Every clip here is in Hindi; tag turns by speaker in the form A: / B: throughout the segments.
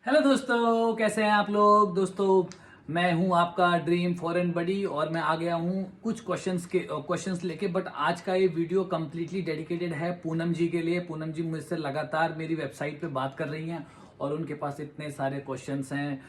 A: हेलो दोस्तों, कैसे हैं आप लोग। दोस्तों, मैं हूं आपका ड्रीम फॉरेन बडी और मैं आ गया हूं कुछ क्वेश्चंस लेके। बट आज का ये वीडियो कंप्लीटली डेडिकेटेड है पूनम जी के लिए। पूनम जी मुझसे लगातार मेरी वेबसाइट पे बात कर रही हैं और उनके पास इतने सारे क्वेश्चंस हैं।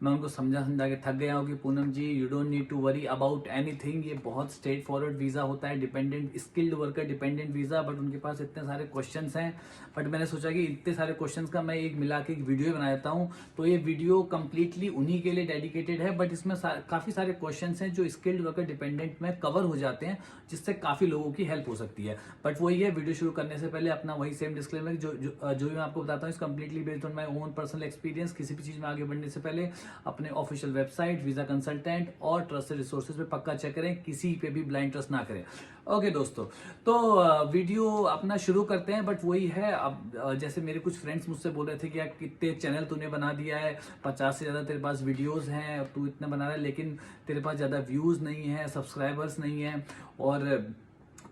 A: मैं उनको समझा समझा के थक गया हूँ कि Poonam ji, you don't need to worry about anything. ये बहुत स्ट्रेट फॉरवर्ड वीज़ा होता है, dependent skilled worker dependent visa. But उनके पास इतने सारे क्वेश्चंस हैं। बट मैंने सोचा कि इतने सारे क्वेश्चंस का मैं एक मिला के एक वीडियो बना देता हूँ। तो ये वीडियो कंप्लीटली उन्हीं के लिए डेडिकेटेड है। बट इसमें काफ़ी सारे क्वेश्चंस हैं जो स्किल्ड वर्कर डिपेंडेंट में कवर हो जाते हैं, जिससे काफ़ी लोगों की हेल्प हो सकती है। बट वही है, वीडियो शुरू करने से पहले अपना वही सेम डिस्क्लेमर जो भी मैं आपको बताता हूँ, इस completely based on my own personal experience. किसी भी चीज़ में आगे बढ़ने से पहले अपने ऑफिशियल वेबसाइट, वीजा कंसल्टेंट और ट्रस्टेड रिसोर्सेज पे पक्का चेक करें, किसी पे भी ब्लाइंड ट्रस्ट ना करें। ओके दोस्तों, तो वीडियो अपना शुरू करते हैं। बट वही है, अब जैसे मेरे कुछ फ्रेंड्स मुझसे बोल रहे थे कि यार कितने चैनल तूने बना दिया है, 50 से ज़्यादा तेरे पास वीडियोस हैं, तू इतना बना रहा है लेकिन तेरे पास ज़्यादा व्यूज़ नहीं है, सब्सक्राइबर्स नहीं है। और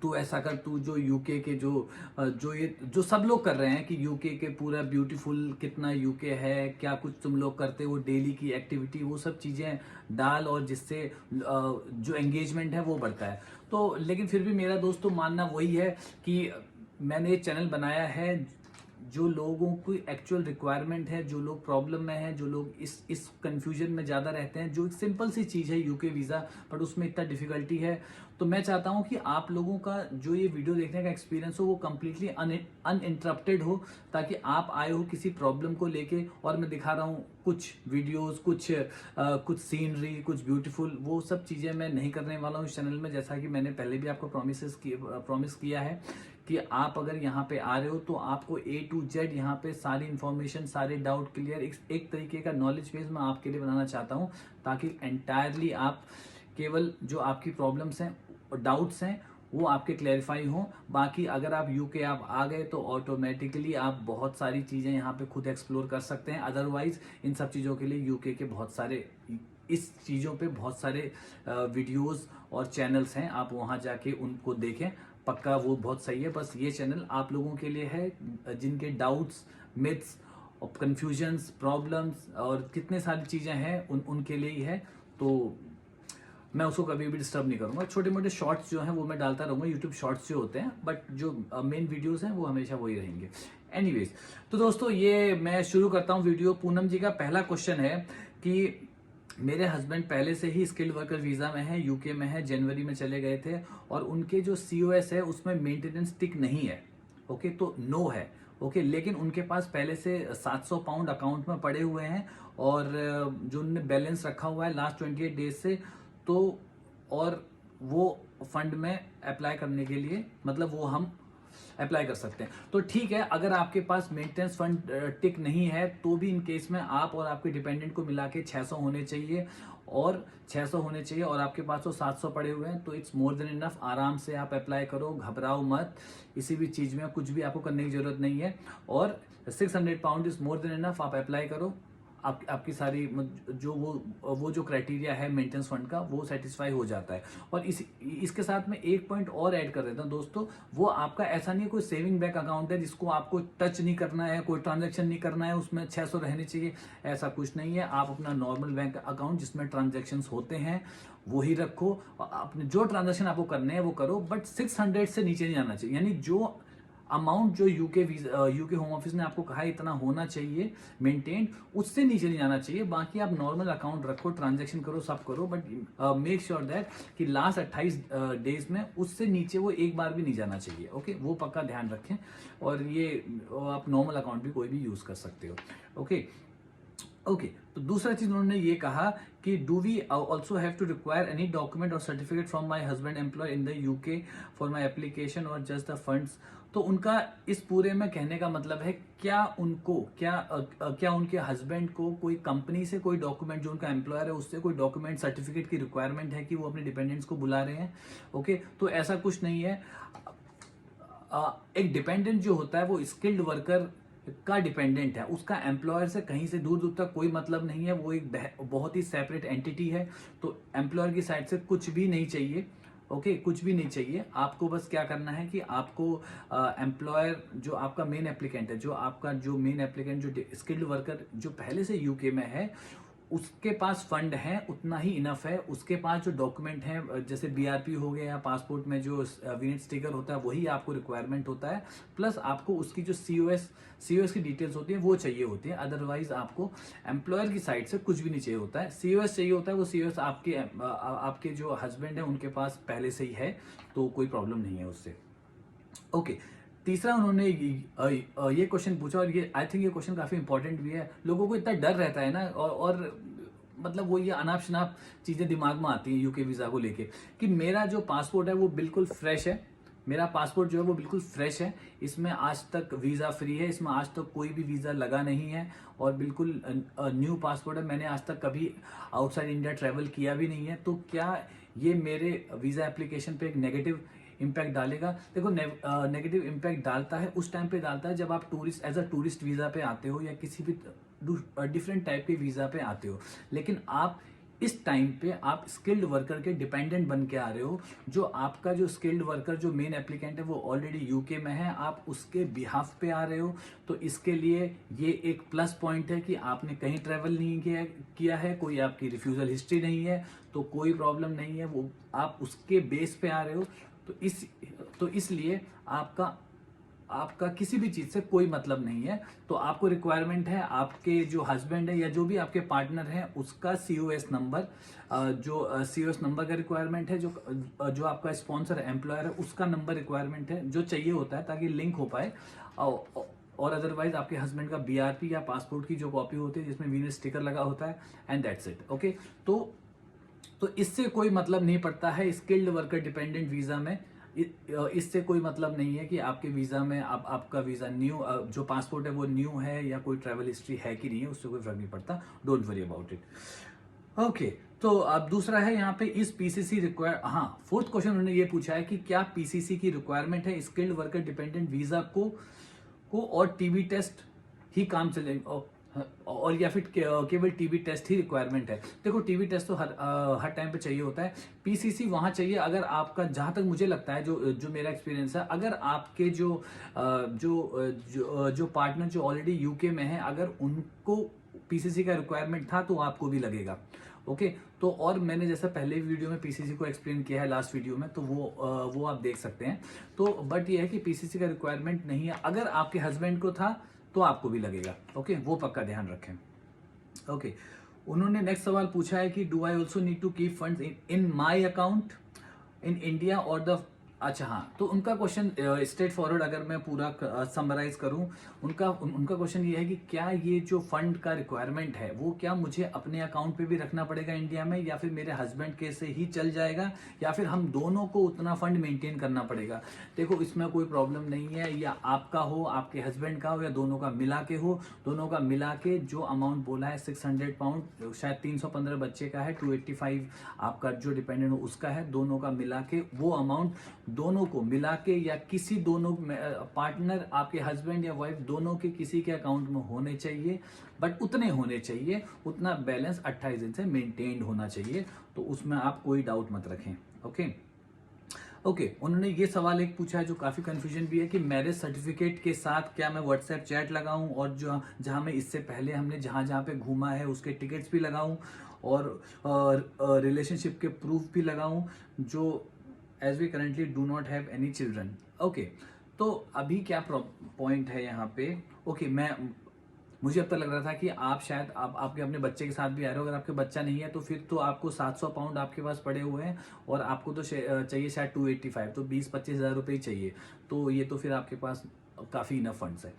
A: तू ऐसा कर, तू जो यूके के जो सब लोग कर रहे हैं कि यूके के पूरा ब्यूटीफुल कितना यूके है, क्या कुछ तुम लोग करते हो, डेली की एक्टिविटी, वो सब चीज़ें डाल और जिससे जो एंगेजमेंट है वो बढ़ता है। तो लेकिन फिर भी मेरा दोस्तों मानना वही है कि मैंने ये चैनल बनाया है जो लोगों की एक्चुअल रिक्वायरमेंट है, जो लोग प्रॉब्लम में हैं, जो लोग इस कंफ्यूजन में ज़्यादा रहते हैं। जो एक सिंपल सी चीज़ है यूके वीज़ा, बट उसमें इतना डिफिकल्टी है। तो मैं चाहता हूं कि आप लोगों का जो ये वीडियो देखने का एक्सपीरियंस हो वो कंप्लीटली अनइंटरप्टेड हो, ताकि आप आए हो किसी प्रॉब्लम को लेके और मैं दिखा रहा हूँ कुछ वीडियोस, कुछ सीनरी, कुछ ब्यूटीफुल, वो सब चीज़ें मैं नहीं करने वाला हूँ इस चैनल में। जैसा कि मैंने पहले भी आपको प्रॉमिस किया है कि आप अगर यहाँ पे आ रहे हो तो आपको A to Z यहाँ पे सारी इन्फॉर्मेशन, सारे डाउट क्लियर, एक तरीके का नॉलेज बेस मैं आपके लिए बनाना चाहता हूँ, ताकि एंटायरली आप केवल जो आपकी प्रॉब्लम्स हैं और डाउट्स हैं वो आपके क्लैरिफाई हों। बाकी अगर आप यूके आप आ गए तो ऑटोमेटिकली आप बहुत सारी चीज़ें यहाँ पे खुद एक्सप्लोर कर सकते हैं। अदरवाइज इन सब चीज़ों के लिए यूके के बहुत सारे, इस चीज़ों पे बहुत सारे वीडियोस और चैनल्स हैं, आप वहाँ जाके उनको देखें, पक्का वो बहुत सही है। बस ये चैनल आप लोगों के लिए है जिनके डाउट्स, मिथ्स और कन्फ्यूजन्स, प्रॉब्लम्स और कितने सारी चीज़ें हैं उनके लिए ही है। तो मैं उसको कभी भी डिस्टर्ब नहीं करूंगा। छोटे मोटे शॉर्ट्स जो हैं वो मैं डालता रहूंगा, यूट्यूब शॉर्ट्स जो होते हैं, बट जो मेन वीडियोस हैं वो हमेशा वही रहेंगे। एनीवेज, तो दोस्तों ये मैं शुरू करता हूँ वीडियो। पूनम जी का पहला क्वेश्चन है कि मेरे हस्बैंड पहले से ही स्किल्ड वर्कर वीजा में है, यूके में है, जनवरी में चले गए थे और उनके जो COS है उसमें मेंटेनेंस टिक नहीं है। ओके, तो नो है। ओके, लेकिन उनके पास पहले से 700 पाउंड अकाउंट में पड़े हुए हैं और जो उन्होंने बैलेंस रखा हुआ है लास्ट 28 डेज से, तो और वो फंड में अप्लाई करने के लिए, मतलब वो हम अप्लाई कर सकते हैं। तो ठीक है, अगर आपके पास मेंटेनेंस फंड टिक नहीं है तो भी इन केस में आप और आपके डिपेंडेंट को मिला के 600 होने चाहिए, और 600 होने चाहिए और आपके पास तो 700 पड़े हुए हैं, तो इट्स मोर देन इनफ। आराम से आप अप्लाई करो, घबराओ मत, किसी भी चीज में कुछ भी आपको करने की जरूरत नहीं है। और 600 pound is more than enough, आप अप्लाई करो। आपकी सारी जो वो जो क्राइटेरिया है मेंटेनेंस फंड का वो सेटिस्फाई हो जाता है। और इसके साथ में एक पॉइंट और ऐड कर देता हूं दोस्तों, वो आपका ऐसा नहीं है कोई सेविंग बैंक अकाउंट है जिसको आपको टच नहीं करना है, कोई ट्रांजैक्शन नहीं करना है, उसमें 600 रहने चाहिए, ऐसा कुछ नहीं है। आप अपना नॉर्मल बैंक अकाउंट जिसमें ट्रांजेक्शन होते हैं वही रखो, अपने जो ट्रांजेक्शन आपको करने हैं वो करो, बट 600 से नीचे नहीं आना चाहिए। यानी जो अमाउंट जो यूके होम ऑफिस ने आपको कहा इतना होना चाहिए मेंटेन, उससे नीचे नहीं जाना चाहिए। बाकी आप नॉर्मल अकाउंट रखो, ट्रांजैक्शन करो, सब करो, बट मेक श्योर दैट कि लास्ट 28 डेज में उससे नीचे वो एक बार भी नहीं जाना चाहिए। ओके, वो पक्का ध्यान रखें। और ये आप नॉर्मल अकाउंट भी कोई भी यूज कर सकते हो। ओके ओके, तो दूसरा चीज उन्होंने ये कहा कि do we also have to require any document और certificate from my husband employ in the UK for my application और जस्ट द फंड्स। तो उनका इस पूरे में कहने का मतलब है, क्या उनके हस्बैंड को कोई कंपनी से कोई डॉक्यूमेंट, जो उनका एम्प्लॉयर है उससे कोई डॉक्यूमेंट, सर्टिफिकेट की रिक्वायरमेंट है कि वो अपने डिपेंडेंट्स को बुला रहे हैं। ओके, तो ऐसा कुछ नहीं है। एक डिपेंडेंट जो होता है वो स्किल्ड वर्कर का डिपेंडेंट है, उसका एम्प्लॉयर से कहीं से दूर दूर तक कोई मतलब नहीं है, वो एक बहुत ही सेपरेट एंटिटी है। तो एम्प्लॉयर की साइड से कुछ भी नहीं चाहिए। ओके कुछ भी नहीं चाहिए आपको। बस क्या करना है कि आपको एम्प्लॉयर जो आपका मेन एप्लीकेंट है, जो मेन एप्लीकेंट जो स्किल्ड वर्कर जो पहले से यूके में है, उसके पास फंड है, उतना ही इनफ है। उसके पास जो डॉक्यूमेंट है जैसे बीआरपी हो गया या पासपोर्ट में जो विनिट स्टिकर होता है वही आपको रिक्वायरमेंट होता है। प्लस आपको उसकी जो सीओएस की डिटेल्स होती है वो चाहिए होती है। अदरवाइज आपको एम्प्लॉयर की साइड से कुछ भी नहीं चाहिए होता है। सीओएस चाहिए होता है, वो सीओएस आपके जो हस्बैंड है उनके पास पहले से ही है, तो कोई प्रॉब्लम नहीं है उससे। ओके तीसरा उन्होंने ये क्वेश्चन पूछा, और ये आई थिंक ये क्वेश्चन काफी इंपॉर्टेंट भी है। लोगों को इतना डर रहता है ना, और मतलब वो ये अनाप शनाप चीजें दिमाग में आती हैं यूके वीजा को लेके, कि मेरा जो पासपोर्ट है वो बिल्कुल फ्रेश है, मेरा पासपोर्ट जो है वो बिल्कुल फ्रेश है, इसमें आज तक वीजा फ्री है, इसमें आज तक कोई भी वीजा लगा नहीं है, और बिल्कुल न्यू पासपोर्ट है, मैंने आज तक कभी आउटसाइड इंडिया ट्रेवल किया भी नहीं है। तो क्या ये मेरे वीजा एप्लीकेशन पे एक नेगेटिव इम्पैक्ट डालेगा? देखो नेगेटिव इम्पैक्ट डालता है, उस टाइम पे डालता है जब आप tourist as a tourist visa पे आते हो या किसी भी डिफरेंट टाइप के वीजा पे आते हो। लेकिन आप इस टाइम पे आप स्किल्ड वर्कर के डिपेंडेंट बन के आ रहे हो। जो आपका जो स्किल्ड वर्कर जो मेन एप्लीकेंट है वो ऑलरेडी यूके में है, आप उसके बिहाफ पे आ रहे हो। तो इसके लिए ये एक प्लस पॉइंट है कि आपने कहीं ट्रेवल नहीं किया है, कोई आपकी रिफ्यूजल हिस्ट्री नहीं है, तो कोई प्रॉब्लम नहीं है, वो आप उसके बेस पे आ रहे हो। तो इसलिए आपका किसी भी चीज से कोई मतलब नहीं है। तो आपको रिक्वायरमेंट है आपके जो हस्बैंड है या जो भी आपके पार्टनर है उसका सीओएस नंबर, जो सीओएस नंबर का रिक्वायरमेंट है, जो आपका स्पॉन्सर एम्प्लॉयर है उसका नंबर रिक्वायरमेंट है, जो चाहिए होता है ताकि लिंक हो पाए। और अदरवाइज आपके हस्बैंड का बीआरपी या पासपोर्ट की जो कॉपी होती है जिसमें वीनस स्टिकर लगा होता है, एंड दैट्स इट। ओके तो इससे कोई मतलब नहीं पड़ता है स्किल्ड वर्कर डिपेंडेंट वीजा में। इससे कोई मतलब नहीं है कि आपके वीजा में आपका वीजा न्यू जो पासपोर्ट है वो न्यू है या कोई ट्रैवल हिस्ट्री है कि नहीं है, उससे कोई फर्क नहीं पड़ता। Don't worry about it. Okay तो अब दूसरा है यहाँ पे इस पीसीसी रिक्वायर, हाँ फोर्थ क्वेश्चन उन्होंने ये पूछा है कि क्या पीसीसी की रिक्वायरमेंट है स्किल्ड वर्कर डिपेंडेंट वीजा को और टीबी टेस्ट ही काम चले और या फिर केवल टीबी टेस्ट ही रिक्वायरमेंट है? देखो टीबी टेस्ट तो हर टाइम पे चाहिए होता है। पीसीसी वहां चाहिए अगर आपका, जहां तक मुझे लगता है, जो मेरा एक्सपीरियंस है, अगर आपके जो पार्टनर जो ऑलरेडी यूके में है अगर उनको पीसीसी का रिक्वायरमेंट था तो आपको भी लगेगा। ओके तो और मैंने जैसा पहले वीडियो में पीसीसी को एक्सप्लेन किया है लास्ट वीडियो में, तो वो आप देख सकते हैं। तो बट ये है कि पीसीसी का रिक्वायरमेंट नहीं है, अगर आपके हस्बैंड को था तो आपको भी लगेगा। ओके वो पक्का ध्यान रखें। ओके उन्होंने नेक्स्ट सवाल पूछा है कि do I also need to keep funds in my account in India और द, अच्छा हाँ, तो उनका क्वेश्चन स्ट्रेट फॉरवर्ड अगर मैं पूरा समराइज करूं, उनका क्वेश्चन ये है कि क्या ये जो फंड का रिक्वायरमेंट है वो क्या मुझे अपने अकाउंट पे भी रखना पड़ेगा इंडिया में, या फिर मेरे हस्बैंड के से ही चल जाएगा, या फिर हम दोनों को उतना फंड मेंटेन करना पड़ेगा? देखो इसमें कोई प्रॉब्लम नहीं है, या आपका हो, आपके हस्बैंड का हो, या दोनों का मिला के हो। दोनों का मिला के जो अमाउंट बोला है 600 पाउंड, शायद 315 बच्चे का है, 285 आपका जो डिपेंडेंट हो उसका है, दोनों का मिला के वो अमाउंट दोनों को मिला के, या किसी दोनों पार्टनर आपके हस्बैंड या वाइफ दोनों के किसी के अकाउंट में होने चाहिए, बट उतने होने चाहिए, उतना बैलेंस 28 दिन से मेंटेन्ड होना चाहिए। तो उसमें आप कोई डाउट मत रखें। ओके उन्होंने ये सवाल एक पूछा है जो काफी कंफ्यूजन भी है कि मैरिज सर्टिफिकेट के साथ क्या मैं व्हाट्सएप चैट लगाऊं, और जो जहां में इससे पहले हमने जहां पे घूमा है उसके टिकट्स भी लगाऊं, और रिलेशनशिप के प्रूफ भी लगाऊं, जो as we currently do not have any children. Okay तो अभी क्या पॉइंट है यहाँ पे? ओके मुझे अब तक लग रहा था कि आप शायद आपके अपने बच्चे के साथ भी आ रहे हो। अगर आपके बच्चा नहीं है तो फिर तो आपको 700 पाउंड आपके पास पड़े हुए हैं, और आपको तो चाहिए शायद 285, तो 20-25 हज़ार रुपये ही चाहिए। तो ये तो फिर आपके पास काफी इनफ फंड्स है।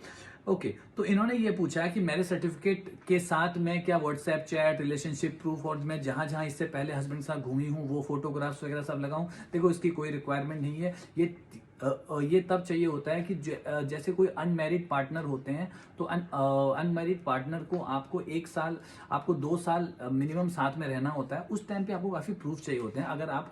A: ओके तो इन्होंने ये पूछा है कि मैरिज सर्टिफिकेट के साथ मैं क्या व्हाट्सएप चैट, रिलेशनशिप प्रूफ, और मैं जहां जहां इससे पहले हस्बैंड के साथ घूमी हूं वो फोटोग्राफ्स वगैरह सब लगाऊं? देखो इसकी कोई रिक्वायरमेंट नहीं है। ये तब चाहिए होता है कि जैसे कोई अनमैरिड पार्टनर होते हैं तो अनमैरिड पार्टनर को आपको 1 साल, आपको 2 साल मिनिमम साथ में रहना होता है। उस टाइम पे आपको काफ़ी प्रूफ चाहिए होते हैं। अगर आप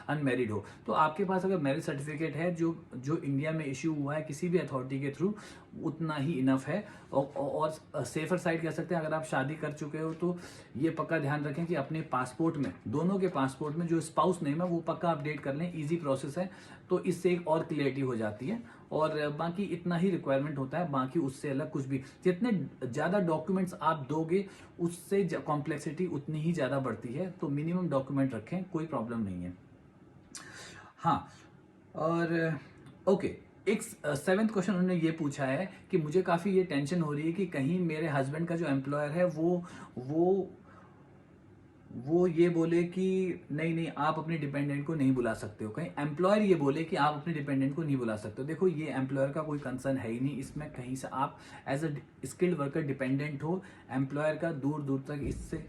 A: अनमैरिड हो तो आपके पास अगर मैरिज सर्टिफिकेट है जो जो इंडिया में इश्यू हुआ है किसी भी अथॉरिटी के थ्रू, उतना ही इनफ है। और सेफर साइड कह सकते हैं, अगर आप शादी कर चुके हो तो ये पक्का ध्यान रखें कि अपने पासपोर्ट में, दोनों के पासपोर्ट में जो स्पाउस नेम है वो पक्का अपडेट कर लें। इजी प्रोसेस है, तो इससे एक और क्लियरिटी हो जाती है। और बाकी इतना ही रिक्वायरमेंट होता है, बाकी उससे अलग कुछ भी। जितने ज़्यादा डॉक्यूमेंट्स आप दोगे उससे कॉम्प्लेक्सिटी उतनी ही ज़्यादा बढ़ती है। तो मिनिमम डॉक्यूमेंट रखें, कोई प्रॉब्लम नहीं है। हाँ, और ओके, एक 7th क्वेश्चन उन्होंने ये पूछा है कि मुझे काफ़ी ये टेंशन हो रही है कि कहीं मेरे हस्बैंड का जो एम्प्लॉयर है वो ये बोले कि नहीं नहीं आप अपने डिपेंडेंट को नहीं बुला सकते हो। कहीं एम्प्लॉयर ये बोले कि आप अपने डिपेंडेंट को नहीं बुला सकते हो। देखो, ये एम्प्लॉयर का कोई कंसर्न है ही नहीं इसमें। कहीं से आप as a skilled worker dependent हो, एम्प्लॉयर का दूर दूर तक इससे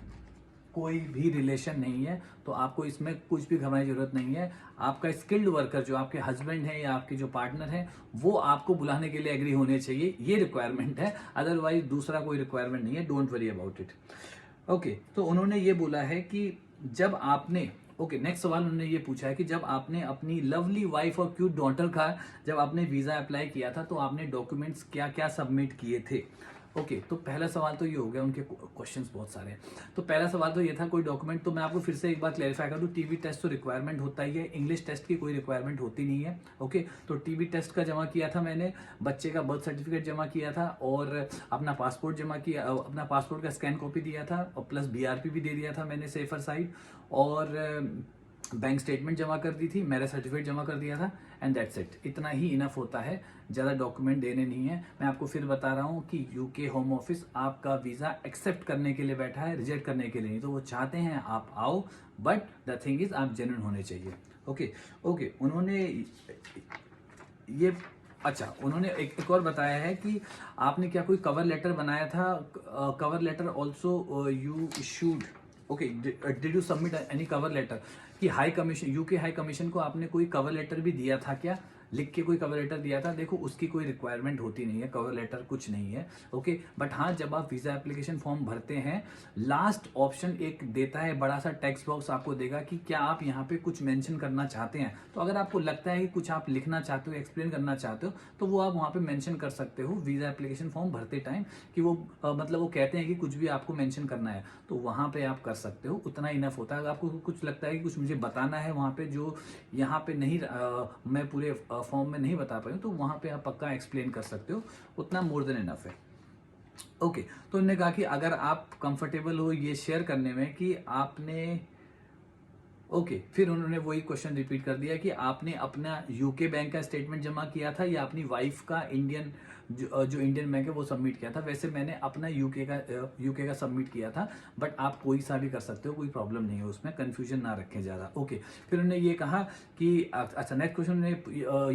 A: कोई भी रिलेशन नहीं है। तो आपको इसमें कुछ भी घबराने की जरूरत नहीं है। आपका स्किल्ड वर्कर जो आपके हस्बैंड है या आपके जो पार्टनर है वो आपको बुलाने के लिए एग्री होने चाहिए, ये रिक्वायरमेंट है। अदरवाइज दूसरा कोई रिक्वायरमेंट नहीं है। Don't worry about it. Okay, तो उन्होंने ये बोला है कि जब आपने, ओके, नेक्स्ट सवाल उन्होंने ये पूछा है कि जब आपने अपनी लवली वाइफ और क्यूट डॉटर का जब आपने वीजा अप्लाई किया था तो आपने डॉक्यूमेंट्स क्या क्या सबमिट किए थे। ओके, तो पहला सवाल तो ये हो गया। उनके क्वेश्चंस बहुत सारे हैं। तो पहला सवाल तो ये था कोई डॉक्यूमेंट, तो मैं आपको फिर से एक बार क्लैरिफाई कर दूं, टीबी टेस्ट तो रिक्वायरमेंट होता ही है, इंग्लिश टेस्ट की कोई रिक्वायरमेंट होती नहीं है। ओके, तो टीबी टेस्ट का जमा किया था मैंने, बच्चे का बर्थ सर्टिफिकेट जमा किया था और अपना पासपोर्ट जमा किया, अपना पासपोर्ट का स्कैन कॉपी दिया था और प्लस बीआरपी भी दे दिया था मैंने सेफर साइड, और बैंक स्टेटमेंट जमा कर दी थी, मैरिज सर्टिफिकेट जमा कर दिया था, एंड दैट्स इट। इतना ही इनफ होता है, ज़्यादा डॉक्यूमेंट देने नहीं है। मैं आपको फिर बता रहा हूँ कि यूके होम ऑफिस आपका वीज़ा एक्सेप्ट करने के लिए बैठा है, रिजेक्ट करने के लिए नहीं। तो वो चाहते हैं आप आओ, बट द थिंग इज आप जेन्युइन होने चाहिए। ओके ओके, उन्होंने ये, अच्छा, उन्होंने एक और बताया है कि आपने क्या कोई कवर लेटर बनाया था, cover letter also you issued. Okay, did you submit any cover letter, कि high commission, UK high commission को आपने कोई कवर लेटर भी दिया था क्या, लिख के कोई कवर लेटर दिया था। देखो, उसकी कोई रिक्वायरमेंट होती नहीं है, कवर लेटर कुछ नहीं है। ओके, बट हाँ, जब आप वीजा एप्लीकेशन फॉर्म भरते हैं, लास्ट ऑप्शन एक देता है, बड़ा सा टेक्स्ट बॉक्स आपको देगा कि क्या आप यहाँ पे कुछ मेंशन करना चाहते हैं। तो अगर आपको लगता है कि कुछ आप लिखना चाहते हो, एक्सप्लेन करना चाहते हो, तो वो आप वहाँ पे मेंशन कर सकते हो वीजा एप्लीकेशन फॉर्म भरते टाइम, कि वो मतलब वो कहते हैं कि कुछ भी आपको मेंशन करना है, तो वहाँ पे आप कर सकते हो। उतना इनफ होता है। अगर आपको कुछ लगता है कि कुछ मुझे बताना है वहाँ पे जो यहाँ पे नहीं, मैं पूरे फॉर्म में नहीं बता पाई, तो वहाँ पे आप पक्का एक्सप्लेन कर सकते हो। उतना मोर देन इनफ है। ओके, तो उन्होंने कहा कि अगर आप कंफर्टेबल हो ये शेयर करने में कि आपने, ओके, फिर उन्होंने वही क्वेश्चन रिपीट कर दिया कि आपने अपना यूके बैंक का स्टेटमेंट जमा किया था या अपनी वाइफ का इंडियन जो इंडियन बैंक है वो सबमिट किया था। वैसे मैंने अपना यूके का सबमिट किया था, बट आप कोई सा भी कर सकते हो, कोई प्रॉब्लम नहीं है उसमें, कंफ्यूजन ना रखें ज़्यादा। ओके, फिर उन्होंने ये कहा कि अच्छा, नेक्स्ट क्वेश्चन ने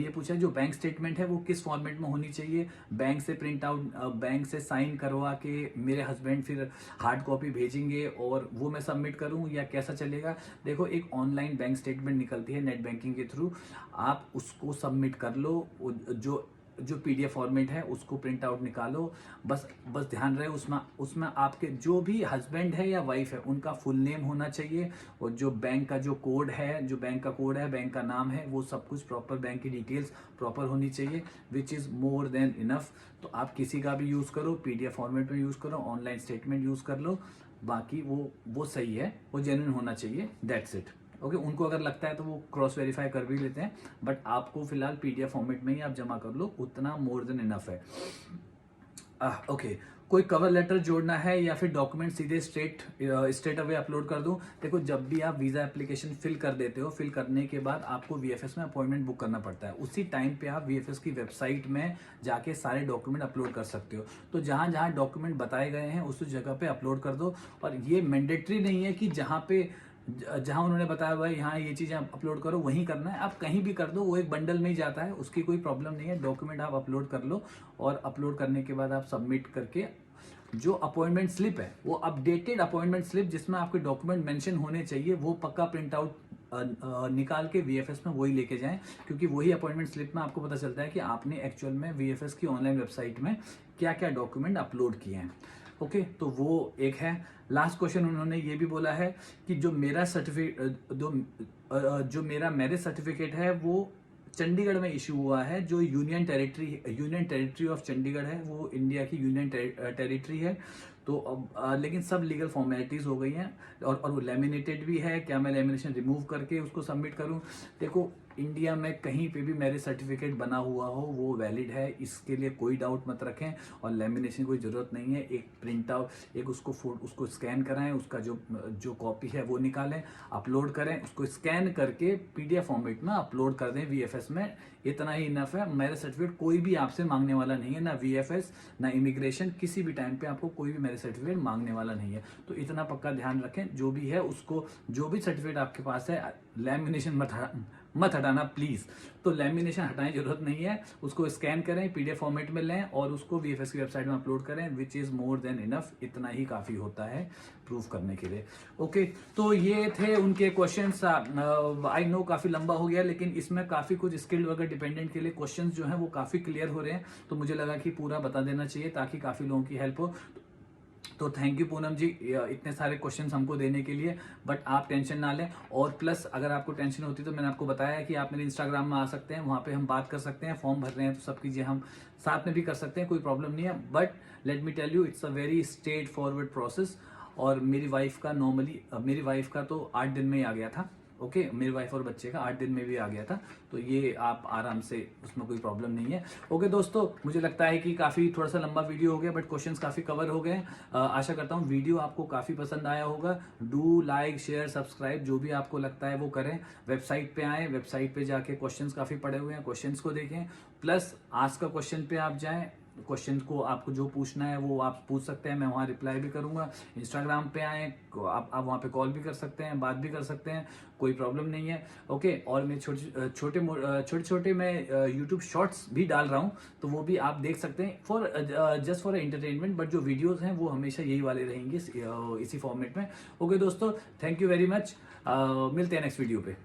A: ये पूछा जो बैंक स्टेटमेंट है वो किस फॉर्मेट में होनी चाहिए, बैंक से प्रिंट आउट, बैंक से साइन करवा के मेरे हस्बैंड फिर हार्ड कॉपी भेजेंगे और वो मैं सबमिट करूँ, या कैसा चलेगा। देखो, एक ऑनलाइन बैंक स्टेटमेंट निकलती है नेट बैंकिंग के थ्रू, आप उसको सबमिट कर लो। जो पीडीएफ फॉर्मेट है उसको प्रिंट आउट निकालो। बस ध्यान रहे उसमें आपके जो भी हस्बैंड है या वाइफ है उनका फुल नेम होना चाहिए, और जो बैंक का जो कोड है, जो बैंक का कोड है, बैंक का नाम है, वो सब कुछ प्रॉपर, बैंक की डिटेल्स प्रॉपर होनी चाहिए, which is more than enough. तो आप किसी का भी यूज़ करो, पीडीएफ फॉर्मेट में यूज़ करो, ऑनलाइन स्टेटमेंट यूज़ कर लो, बाकी वो सही है, वो जेन्युइन होना चाहिए, दैट्स इट। ओके, उनको अगर लगता है तो वो क्रॉस वेरीफाई कर भी लेते हैं, बट आपको फिलहाल पीडीएफ फॉर्मेट में ही आप जमा कर लो, उतना मोर देन इनफ है। ओके, कोई कवर लेटर जोड़ना है या फिर डॉक्यूमेंट सीधे स्ट्रेट अवे अपलोड कर दूं। देखो, जब भी आप वीजा एप्लीकेशन फिल कर देते हो, फिल करने के बाद आपको वीएफएस में अपॉइंटमेंट बुक करना पड़ता है। उसी टाइम पे आप वीएफएस की वेबसाइट में जाके सारे डॉक्यूमेंट अपलोड कर सकते हो। तो जहां जहां डॉक्यूमेंट बताए गए हैं उस जगह पे अपलोड कर दो, और ये मैंडेटरी नहीं है कि जहां उन्होंने बताया हुआ है यहाँ ये चीज़ें अपलोड करो वहीं करना है, आप कहीं भी कर दो, वो एक बंडल में ही जाता है, उसकी कोई प्रॉब्लम नहीं है। डॉक्यूमेंट आप अपलोड कर लो, और अपलोड करने के बाद आप सबमिट करके जो अपॉइंटमेंट स्लिप है, वो अपडेटेड अपॉइंटमेंट स्लिप जिसमें आपके डॉक्यूमेंट मेंशन होने चाहिए, वो पक्का प्रिंट आउट निकाल के वीएफएस में वही लेके जाएं, क्योंकि वही अपॉइंटमेंट स्लिप में आपको पता चलता है कि आपने एक्चुअल में वीएफएस की ऑनलाइन वेबसाइट में क्या क्या डॉक्यूमेंट अपलोड किए हैं। ओके, तो वो एक है। लास्ट क्वेश्चन उन्होंने ये भी बोला है कि जो मेरा सर्टिफिकेट जो मेरा मैरिज सर्टिफिकेट है वो चंडीगढ़ में इशू हुआ है। जो यूनियन टेरिटरी ऑफ चंडीगढ़ है वो इंडिया की यूनियन टेरिटरी है। तो अब लेकिन सब लीगल फॉर्मेलिटीज हो गई हैं और वो लेमिनेटेड भी है। क्या मैं लेमिनेशन रिमूव करके उसको सबमिट करूं? देखो, इंडिया में कहीं पे भी मैरिज सर्टिफिकेट बना हुआ हो वो वैलिड है, इसके लिए कोई डाउट मत रखें। और लेमिनेशन कोई ज़रूरत नहीं है। एक प्रिंट आउट, एक उसको स्कैन कराएं, उसका जो कॉपी है वो निकालें, अपलोड करें, उसको स्कैन करके पीडीएफ फॉर्मेट में अपलोड कर दें वीएफएस में। इतना ही इनफ है। मैरिज सर्टिफिकेट कोई भी आपसे मांगने वाला नहीं है, ना वीएफएस ना इमिग्रेशन, किसी भी टाइम पे आपको कोई भी मैरिज सर्टिफिकेट मांगने वाला नहीं है। तो इतना पक्का ध्यान रखें। जो भी है उसको, जो भी सर्टिफिकेट आपके पास है, लैमिनेशन मत हटाना प्लीज। तो लैमिनेशन हटाने की जरूरत नहीं है। उसको स्कैन करें, पीडीएफ फॉर्मेट में लें और उसको वीएफएस की वेबसाइट में अपलोड करें, which is more than enough. इतना ही काफी होता है प्रूफ करने के लिए। ओके, तो ये थे उनके क्वेश्चंस। आई नो काफी लंबा हो गया, लेकिन इसमें काफी कुछ स्किल्ड वर्कर डिपेंडेंट के लिए क्वेश्चंस जो हैं वो काफी क्लियर हो रहे हैं। तो मुझे लगा कि पूरा बता देना चाहिए ताकि काफी लोगों की हेल्प हो। तो थैंक यू पूनम जी इतने सारे क्वेश्चंस हमको देने के लिए। बट आप टेंशन ना लें। और प्लस अगर आपको टेंशन होती तो मैंने आपको बताया है कि आप मेरे इंस्टाग्राम में आ सकते हैं, वहां पे हम बात कर सकते हैं। फॉर्म भर रहे हैं तो सब चीजें हम साथ में भी कर सकते हैं, कोई प्रॉब्लम नहीं है। But let me tell you, it's a very straightforward process. और मेरी वाइफ का तो 8 दिन में ही आ गया था। ओके, मेरी वाइफ और बच्चे का 8 दिन में भी आ गया था। तो ये आप आराम से, उसमें कोई प्रॉब्लम नहीं है। ओके दोस्तों, मुझे लगता है कि काफी थोड़ा सा लंबा वीडियो हो गया, बट क्वेश्चंस काफी कवर हो गए। आशा करता हूँ वीडियो आपको काफी पसंद आया होगा। डू लाइक शेयर सब्सक्राइब, जो भी आपको लगता है वो करें। वेबसाइट पे आए, वेबसाइट पे जाके क्वेश्चंस काफी पड़े हुए हैं, क्वेश्चंस को देखें। प्लस आस्क का क्वेश्चन पे आप जाएं, क्वेश्चन को आपको जो पूछना है वो आप पूछ सकते हैं, मैं वहाँ रिप्लाई भी करूंगा। इंस्टाग्राम पे आए, आप वहाँ पे कॉल भी कर सकते हैं, बात भी कर सकते हैं, कोई प्रॉब्लम नहीं है। ओके, और मैं छोटे छोटे मैं यूट्यूब शॉर्ट्स भी डाल रहा हूँ, तो वो भी आप देख सकते हैं जस्ट फॉर एंटरटेनमेंट। बट जो वीडियोस हैं वो हमेशा यही वाले रहेंगे, इसी फॉर्मेट में। ओके दोस्तों, थैंक यू वेरी मच। मिलते हैं नेक्स्ट वीडियो पे।